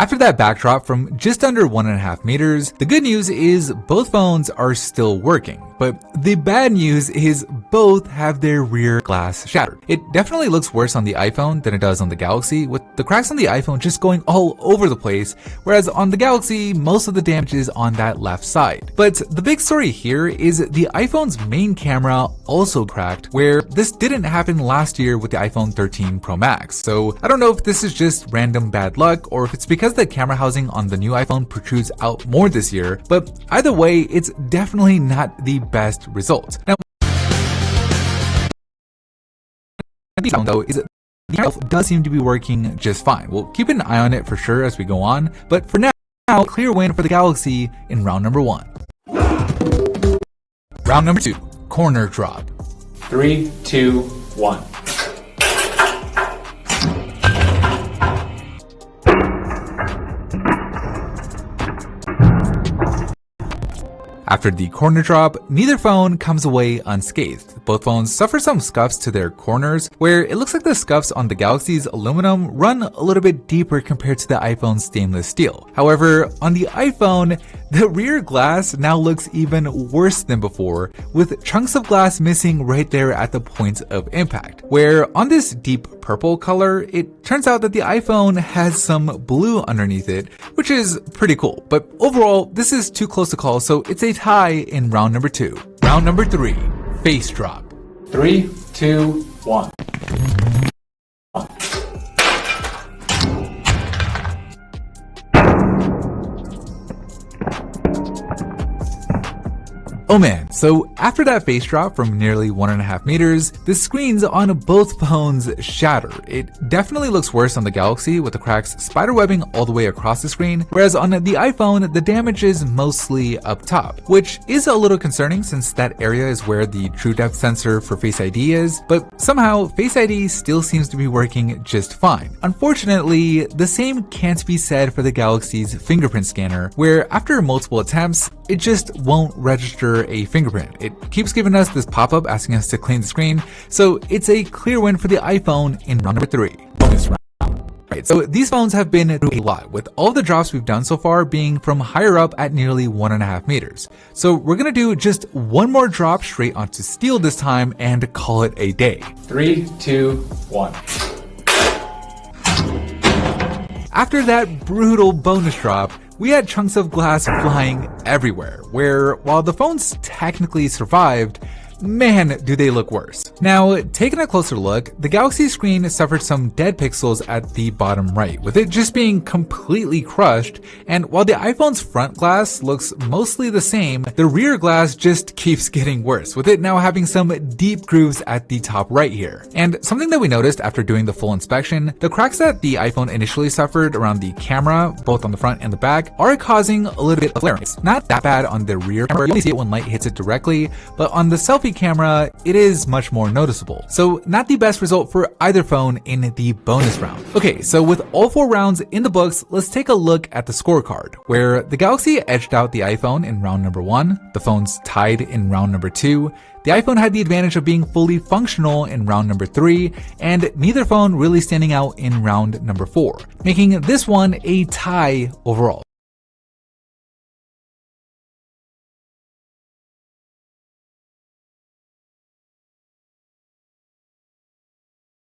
After that backdrop from just under 1.5 meters, the good news is both phones are still working. But the bad news is both have their rear glass shattered. It definitely looks worse on the iPhone than it does on the Galaxy, with the cracks on the iPhone just going all over the place, whereas on the Galaxy, most of the damage is on that left side. But the big story here is the iPhone's main camera also cracked, where this didn't happen last year with the iPhone 13 Pro Max. So I don't know if this is just random bad luck or if it's because the camera housing on the new iPhone protrudes out more this year, but either way, it's definitely not the best result. Now, though, is the camera does seem to be working just fine. We'll keep an eye on it for sure as we go on, but for now, clear win for the Galaxy in round number 1. Round number 2, corner drop. 3, 2, 1. After the corner drop, neither phone comes away unscathed. Both phones suffer some scuffs to their corners, where it looks like the scuffs on the Galaxy's aluminum run a little bit deeper compared to the iPhone's stainless steel. However, on the iPhone, the rear glass now looks even worse than before, with chunks of glass missing right there at the point of impact. Where on this deep purple color, it turns out that the iPhone has some blue underneath it, which is pretty cool. But overall, this is too close to call, so it's a tie in round number 2. Round number 3, face drop. 3, 2, 1. Oh man, so after that face drop from nearly 1.5 meters, the screens on both phones shatter. It definitely looks worse on the Galaxy with the cracks spiderwebbing all the way across the screen, whereas on the iPhone, the damage is mostly up top, which is a little concerning since that area is where the true depth sensor for Face ID is, but somehow Face ID still seems to be working just fine. Unfortunately, the same can't be said for the Galaxy's fingerprint scanner, where after multiple attempts, it just won't register a fingerprint. It keeps giving us this pop-up asking us to clean the screen, so it's a clear win for the iPhone in round number 3. Bonus round. Right, so these phones have been through a lot, with all the drops we've done so far being from higher up at nearly 1.5 meters. So we're gonna do just one more drop straight onto steel this time and call it a day. 3, 2, 1. After that brutal bonus drop, we had chunks of glass flying everywhere, where while the phones technically survived, man, do they look worse. Now, taking a closer look, the Galaxy screen suffered some dead pixels at the bottom right, with it just being completely crushed, and while the iPhone's front glass looks mostly the same, the rear glass just keeps getting worse, with it now having some deep grooves at the top right here. And something that we noticed after doing the full inspection, the cracks that the iPhone initially suffered around the camera, both on the front and the back, are causing a little bit of flaring. It's not that bad on the rear camera, you only see it when light hits it directly, but on the selfie camera, it is much more noticeable. So not the best result for either phone in the bonus round. Okay, so with all 4 rounds in the books, let's take a look at the scorecard, where the Galaxy edged out the iPhone in round number 1, the phones tied in round number 2, the iPhone had the advantage of being fully functional in round number 3, and neither phone really standing out in round number 4, making this one a tie overall.